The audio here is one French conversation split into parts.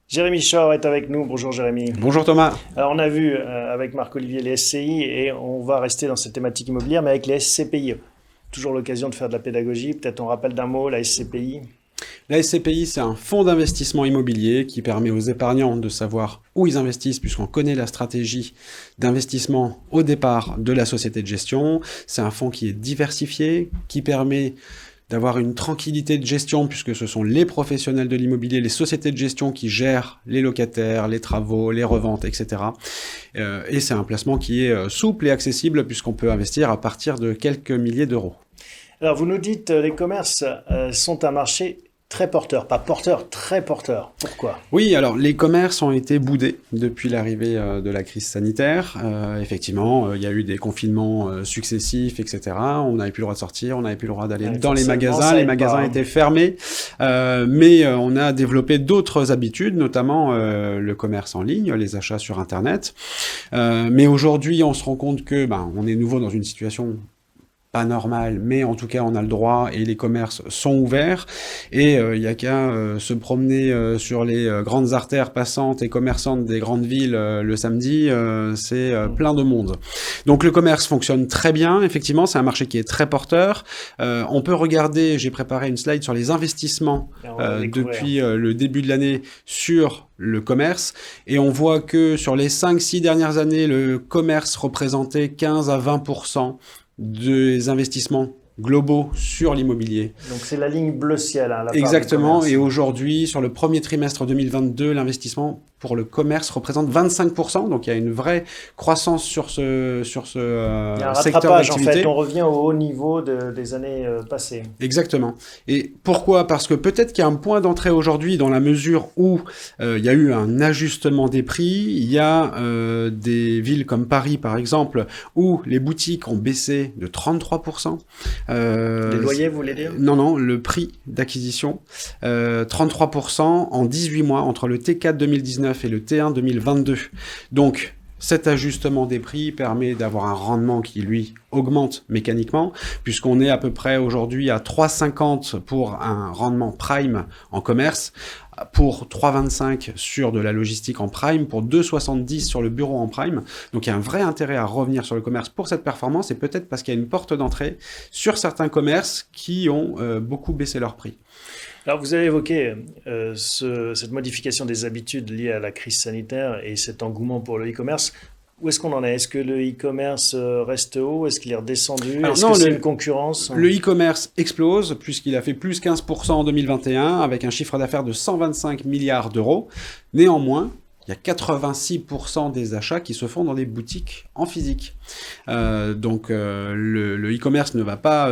Jérémy Shore est avec nous. Bonjour Jérémy. Bonjour Thomas. Alors on a vu avec Marc-Olivier les SCI et on va rester dans cette thématique immobilière mais avec les SCPI. Toujours l'occasion de faire de la pédagogie. Peut-être on rappelle d'un mot la SCPI. La SCPI, c'est un fonds d'investissement immobilier qui permet aux épargnants de savoir où ils investissent puisqu'on connaît la stratégie d'investissement au départ de la société de gestion. C'est un fonds qui est diversifié, qui permet d'avoir une tranquillité de gestion puisque ce sont les professionnels de l'immobilier, les sociétés de gestion qui gèrent les locataires, les travaux, les reventes, etc. Et c'est un placement qui est souple et accessible puisqu'on peut investir à partir de quelques milliers d'euros. Alors vous nous dites les commerces sont un marché très porteur, pas porteur, très porteur. Pourquoi? Oui, alors les commerces ont été boudés depuis l'arrivée de la crise sanitaire. Effectivement, il y a eu des confinements successifs, etc. On n'avait plus le droit de sortir, on n'avait plus le droit d'aller dans les magasins. Les magasins étaient fermés, mais on a développé d'autres habitudes, notamment le commerce en ligne, les achats sur Internet. Mais aujourd'hui, on se rend compte que on est nouveau dans une situation pas normal, mais en tout cas on a le droit et les commerces sont ouverts et il y a qu'à se promener sur les grandes artères passantes et commerçantes des grandes villes le samedi, c'est plein de monde. Donc le commerce fonctionne très bien, effectivement c'est un marché qui est très porteur. On peut regarder, j'ai préparé une slide sur les investissements depuis le début de l'année sur le commerce, et on voit que sur les 5-6 dernières années, le commerce représentait 15 à 20% des investissements globaux sur l'immobilier. Donc c'est la ligne bleu ciel. Hein, exactement, et aujourd'hui, sur le premier trimestre 2022, l'investissement pour le commerce représente 25%, donc il y a une vraie croissance sur ce il y a un secteur d'activité. En fait, on revient au haut niveau des années passées. Exactement. Et pourquoi? Parce que peut-être qu'il y a un point d'entrée aujourd'hui dans la mesure où il y a eu un ajustement des prix. Il y a des villes comme Paris, par exemple, où les boutiques ont baissé de 33%. Les loyers, vous voulez dire? Non, le prix d'acquisition, 33% en 18 mois, entre le T4 2019 et le T1 2022. Donc, cet ajustement des prix permet d'avoir un rendement qui, lui, augmente mécaniquement, puisqu'on est à peu près aujourd'hui à 3,50 pour un rendement prime en commerce, pour 3,25 sur de la logistique en prime, pour 2,70 sur le bureau en prime. Donc il y a un vrai intérêt à revenir sur le commerce pour cette performance, et peut-être parce qu'il y a une porte d'entrée sur certains commerces qui ont beaucoup baissé leur prix. Alors vous avez évoqué cette modification des habitudes liées à la crise sanitaire et cet engouement pour le e-commerce. Où est-ce qu'on en est? Est-ce que le e-commerce reste haut? Est-ce qu'il est redescendu? Est-ce que c'est une concurrence? Le e-commerce explose puisqu'il a fait plus 15% en 2021 avec un chiffre d'affaires de 125 milliards d'euros. Néanmoins, il y a 86% des achats qui se font dans des boutiques en physique. Donc le e-commerce ne va pas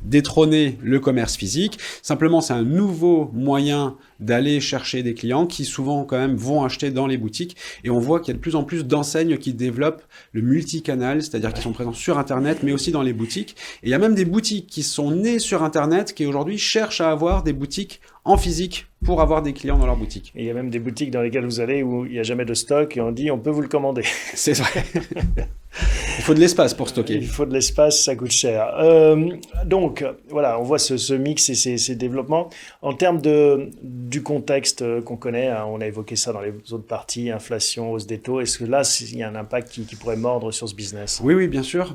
détrôner le commerce physique. Simplement, c'est un nouveau moyen d'aller chercher des clients qui souvent quand même vont acheter dans les boutiques. Et on voit qu'il y a de plus en plus d'enseignes qui développent le multicanal, c'est-à-dire qui sont présents sur Internet, mais aussi dans les boutiques. Et il y a même des boutiques qui sont nées sur Internet qui aujourd'hui cherchent à avoir des boutiques en physique pour avoir des clients dans leur boutique. Et il y a même des boutiques dans lesquelles vous allez où il n'y a jamais de stock et on dit on peut vous le commander. C'est vrai. Il faut de l'espace pour stocker. Il faut de l'espace, ça coûte cher. Donc, voilà, on voit ce mix et ces développements. En termes du contexte qu'on connaît, hein, on a évoqué ça dans les autres parties, inflation, hausse des taux. Est-ce que là, il y a un impact qui pourrait mordre sur ce business? Oui, bien sûr.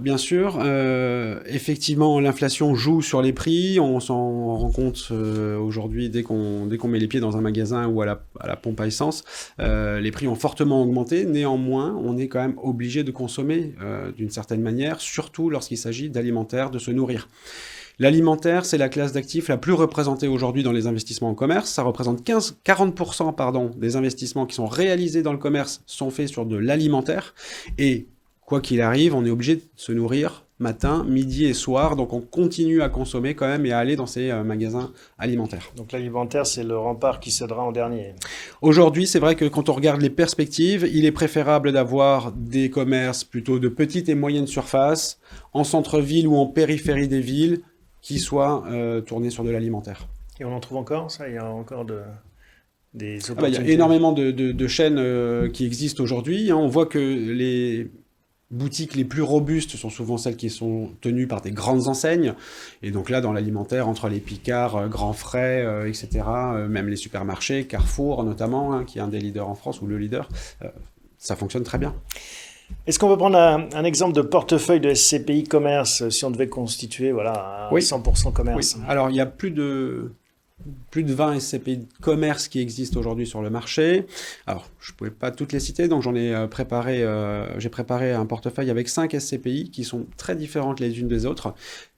Effectivement, l'inflation joue sur les prix. On s'en rend compte aujourd'hui dès qu'on met les pieds dans un magasin ou à la pompe à essence. Les prix ont fortement augmenté. Néanmoins, on est quand même obligé de consommer d'une certaine manière, surtout lorsqu'il s'agit d'alimentaire, de se nourrir. L'alimentaire, c'est la classe d'actifs la plus représentée aujourd'hui dans les investissements en commerce. Ça représente 40% des investissements qui sont réalisés dans le commerce sont faits sur de l'alimentaire. Et quoi qu'il arrive, on est obligé de se nourrir matin, midi et soir. Donc on continue à consommer quand même et à aller dans ces magasins alimentaires. Donc l'alimentaire, c'est le rempart qui cédera en dernier. Aujourd'hui, c'est vrai que quand on regarde les perspectives, il est préférable d'avoir des commerces plutôt de petite et moyenne surface, en centre-ville ou en périphérie des villes, qui soient tournés sur de l'alimentaire. Et on en trouve encore, ça? Il y a encore des opportunités? Il y a énormément de chaînes qui existent aujourd'hui. On voit que les boutiques les plus robustes sont souvent celles qui sont tenues par des grandes enseignes. Et donc là, dans l'alimentaire, entre les Picard, Grand Frais, etc., même les supermarchés, Carrefour notamment, hein, qui est un des leaders en France, ou le leader, ça fonctionne très bien. Est-ce qu'on peut prendre un exemple de portefeuille de SCPI commerce si on devait constituer un 100% commerce? Oui. Alors, il y a plus de 20 SCPI de commerce qui existent aujourd'hui sur le marché. Alors, je ne pouvais pas toutes les citer, donc j'ai préparé un portefeuille avec 5 SCPI qui sont très différentes les unes des autres,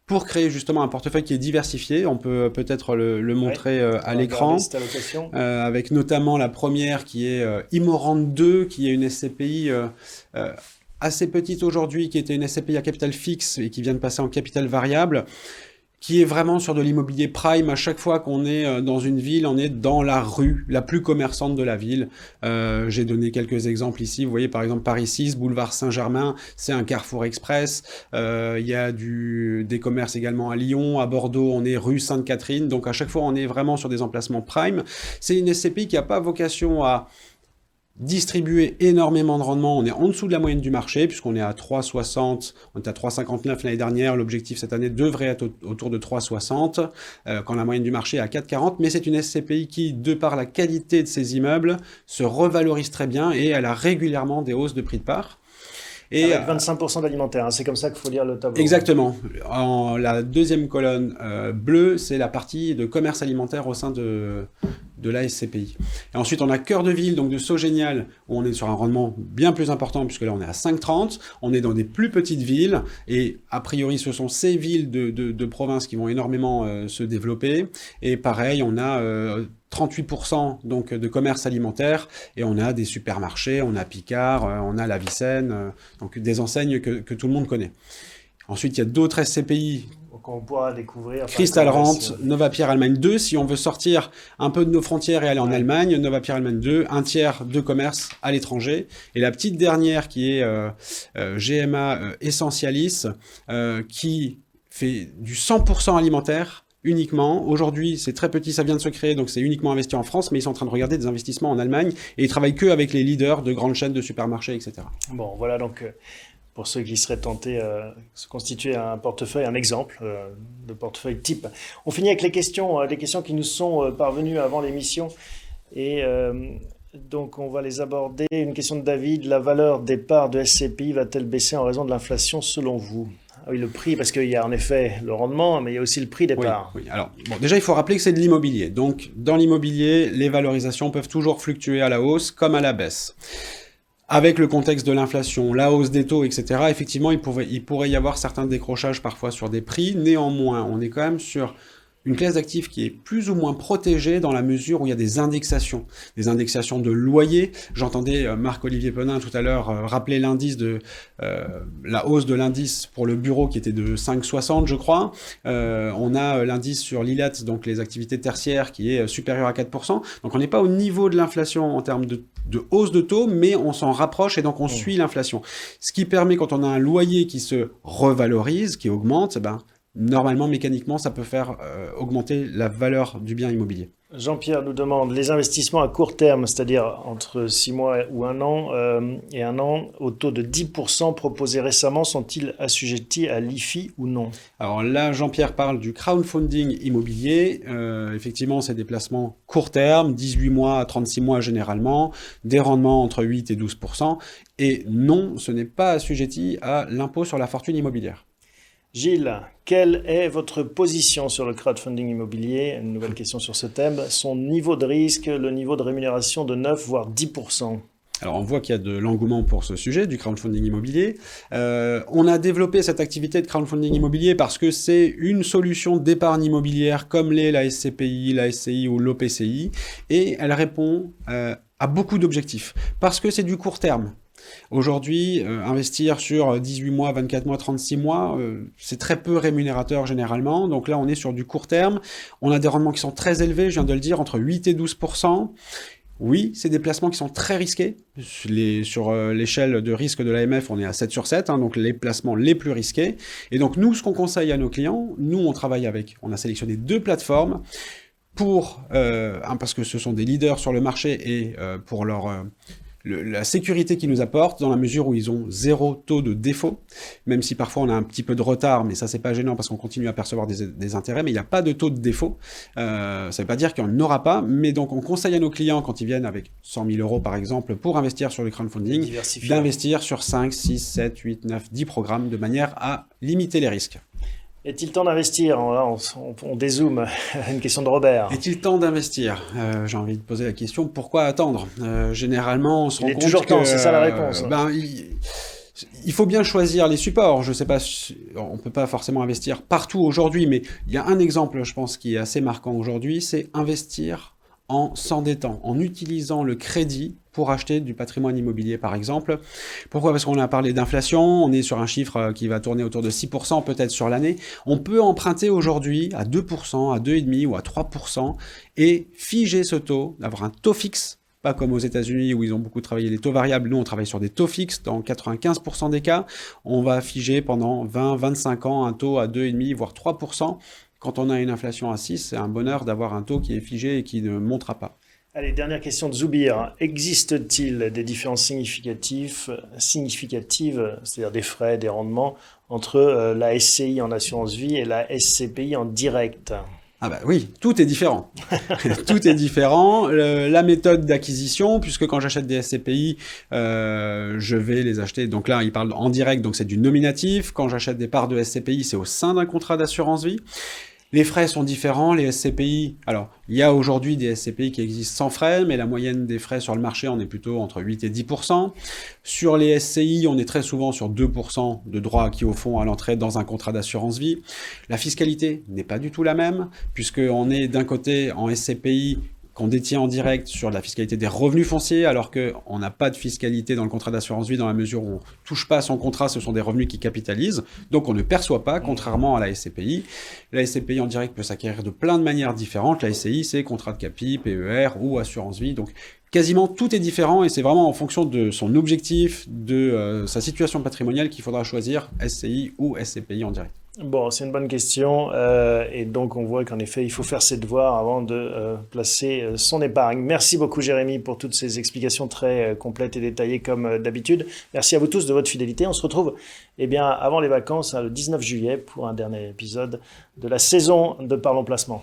pour créer justement un portefeuille qui est diversifié. On peut peut-être le montrer à l'écran, avec notamment la première qui est Imorant 2, qui est une SCPI assez petite aujourd'hui, qui était une SCPI à capital fixe et qui vient de passer en capital variable, qui est vraiment sur de l'immobilier prime. À chaque fois qu'on est dans une ville, on est dans la rue la plus commerçante de la ville. J'ai donné quelques exemples ici. Vous voyez par exemple Paris 6, boulevard Saint-Germain, c'est un Carrefour Express. Il y a des commerces également à Lyon, à Bordeaux, on est rue Sainte-Catherine. Donc à chaque fois, on est vraiment sur des emplacements prime. C'est une SCPI qui n'a pas vocation à distribuer énormément de rendement. On est en dessous de la moyenne du marché, puisqu'on est à 3,60, on est à 3,59 l'année dernière. L'objectif cette année devrait être autour de 3,60, quand la moyenne du marché est à 4,40. Mais c'est une SCPI qui, de par la qualité de ses immeubles, se revalorise très bien et elle a régulièrement des hausses de prix de part. Et avec 25% d'alimentaire, hein, c'est comme ça qu'il faut lire le tableau. Exactement. La deuxième colonne bleue, c'est la partie de commerce alimentaire au sein de la SCPI. Et ensuite, on a Cœur de Ville, donc de Sogénial, où on est sur un rendement bien plus important, puisque là, on est à 5,30. On est dans des plus petites villes, et a priori, ce sont ces villes de province qui vont énormément se développer. Et pareil, on a 38% donc de commerce alimentaire, et on a des supermarchés, on a Picard, on a La Vicenne, donc des enseignes que tout le monde connaît. Ensuite, il y a d'autres SCPI qu'on pourra découvrir. Crystal Rente, Novapierre Allemagne 2. Si on veut sortir un peu de nos frontières et aller en Allemagne, Novapierre Allemagne 2, un tiers de commerce à l'étranger. Et la petite dernière qui est GMA Essentialis, qui fait du 100% alimentaire uniquement. Aujourd'hui, c'est très petit, ça vient de se créer, donc c'est uniquement investi en France, mais ils sont en train de regarder des investissements en Allemagne et ils travaillent que avec les leaders de grandes chaînes de supermarchés, etc. Bon, voilà donc... pour ceux qui seraient tentés de se constituer un portefeuille, un exemple de portefeuille type. On finit avec les questions qui nous sont parvenues avant l'émission. Et donc, on va les aborder. Une question de David. La valeur des parts de SCPI va-t-elle baisser en raison de l'inflation selon vous? Ah oui, le prix, parce qu'il y a en effet le rendement, mais il y a aussi le prix des parts. Oui. Alors, bon, déjà, il faut rappeler que c'est de l'immobilier. Donc, dans l'immobilier, les valorisations peuvent toujours fluctuer à la hausse comme à la baisse. Avec le contexte de l'inflation, la hausse des taux, etc., effectivement, il pourrait y avoir certains décrochages parfois sur des prix. Néanmoins, on est quand même sur une classe d'actifs qui est plus ou moins protégée dans la mesure où il y a des indexations de loyers. J'entendais Marc-Olivier Penin tout à l'heure rappeler l'indice la hausse de l'indice pour le bureau qui était de 5,60 je crois. On a l'indice sur l'ILAT, donc les activités tertiaires, qui est supérieur à 4%. Donc on n'est pas au niveau de l'inflation en termes de hausse de taux, mais on s'en rapproche et donc on suit l'inflation. Ce qui permet, quand on a un loyer qui se revalorise, qui augmente, normalement, mécaniquement, ça peut faire augmenter la valeur du bien immobilier. Jean-Pierre nous demande, les investissements à court terme, c'est-à-dire entre 6 mois ou 1 an et 1 an, au taux de 10% proposés récemment, sont-ils assujettis à l'IFI ou non? Alors là, Jean-Pierre parle du crowdfunding immobilier. Effectivement, c'est des placements court terme, 18 mois à 36 mois généralement, des rendements entre 8 et 12%. Et non, ce n'est pas assujetti à l'impôt sur la fortune immobilière. Gilles, quelle est votre position sur le crowdfunding immobilier? Une nouvelle question sur ce thème. Son niveau de risque, le niveau de rémunération de 9 voire 10%. Alors, on voit qu'il y a de l'engouement pour ce sujet du crowdfunding immobilier. On a développé cette activité de crowdfunding immobilier parce que c'est une solution d'épargne immobilière comme l'est la SCPI, la SCI ou l'OPCI. Et elle répond à beaucoup d'objectifs parce que c'est du court terme. Aujourd'hui, investir sur 18 mois, 24 mois, 36 mois, c'est très peu rémunérateur généralement. Donc là, on est sur du court terme. On a des rendements qui sont très élevés, je viens de le dire, entre 8 et 12%. Oui, c'est des placements qui sont très risqués. Sur l'échelle de risque de l'AMF, on est à 7 sur 7, donc les placements les plus risqués. Et donc nous, ce qu'on conseille à nos clients, on travaille on a sélectionné 2 plateformes parce que ce sont des leaders sur le marché et pour leur la sécurité qu'ils nous apportent, dans la mesure où ils ont 0 taux de défaut, même si parfois on a un petit peu de retard, mais ça c'est pas gênant parce qu'on continue à percevoir des intérêts, mais il n'y a pas de taux de défaut. Ça veut pas dire qu'il n'y en aura pas, mais donc on conseille à nos clients, quand ils viennent avec 100 000 euros par exemple, pour investir sur le crowdfunding, d'investir sur 5, 6, 7, 8, 9, 10 programmes de manière à limiter les risques. Est-il temps d'investir? Là, on dézoome. Une question de Robert. Est-il temps d'investir? J'ai envie de poser la question, pourquoi attendre? Généralement, on se rend compte toujours temps, c'est ça la réponse. Il faut bien choisir les supports. Je sais pas, on peut pas forcément investir partout aujourd'hui, mais il y a un exemple, je pense, qui est assez marquant aujourd'hui, c'est investir en s'endettant, en utilisant le crédit pour acheter du patrimoine immobilier, par exemple. Pourquoi? Parce qu'on a parlé d'inflation, on est sur un chiffre qui va tourner autour de 6% peut-être sur l'année. On peut emprunter aujourd'hui à 2%, à 2,5% ou à 3% et figer ce taux, avoir un taux fixe, pas comme aux États-Unis où ils ont beaucoup travaillé les taux variables. Nous, on travaille sur des taux fixes. Dans 95% des cas, on va figer pendant 20, 25 ans un taux à 2,5, voire 3%. Quand on a une inflation à 6, c'est un bonheur d'avoir un taux qui est figé et qui ne montera pas. Allez, dernière question de Zoubir. Existe-t-il des différences significatives, c'est-à-dire des frais, des rendements, entre la SCI en assurance vie et la SCPI en direct? Ah bah oui, tout est différent. Tout est différent. La méthode d'acquisition, puisque quand j'achète des SCPI, je vais les acheter. Donc là, il parle en direct, donc c'est du nominatif. Quand j'achète des parts de SCPI, c'est au sein d'un contrat d'assurance vie. Les frais sont différents, les SCPI, alors il y a aujourd'hui des SCPI qui existent sans frais, mais la moyenne des frais sur le marché, on est plutôt entre 8 et 10%. Sur les SCI, on est très souvent sur 2% de droits acquis au fond à l'entrée dans un contrat d'assurance vie. La fiscalité n'est pas du tout la même, puisqu'on est d'un côté en SCPI, qu'on détient en direct sur la fiscalité des revenus fonciers, alors qu'on n'a pas de fiscalité dans le contrat d'assurance vie dans la mesure où on ne touche pas à son contrat, ce sont des revenus qui capitalisent, donc on ne perçoit pas, contrairement à la SCPI. La SCPI en direct peut s'acquérir de plein de manières différentes. La SCI, c'est contrat de capi, PER ou assurance vie, donc quasiment tout est différent et c'est vraiment en fonction de son objectif, de sa situation patrimoniale qu'il faudra choisir SCI ou SCPI en direct. Bon, c'est une bonne question et donc on voit qu'en effet il faut faire ses devoirs avant de placer son épargne. Merci beaucoup Jérémy pour toutes ces explications très complètes et détaillées comme d'habitude. Merci à vous tous de votre fidélité. On se retrouve avant les vacances le 19 juillet pour un dernier épisode de la saison de Parlons Placement.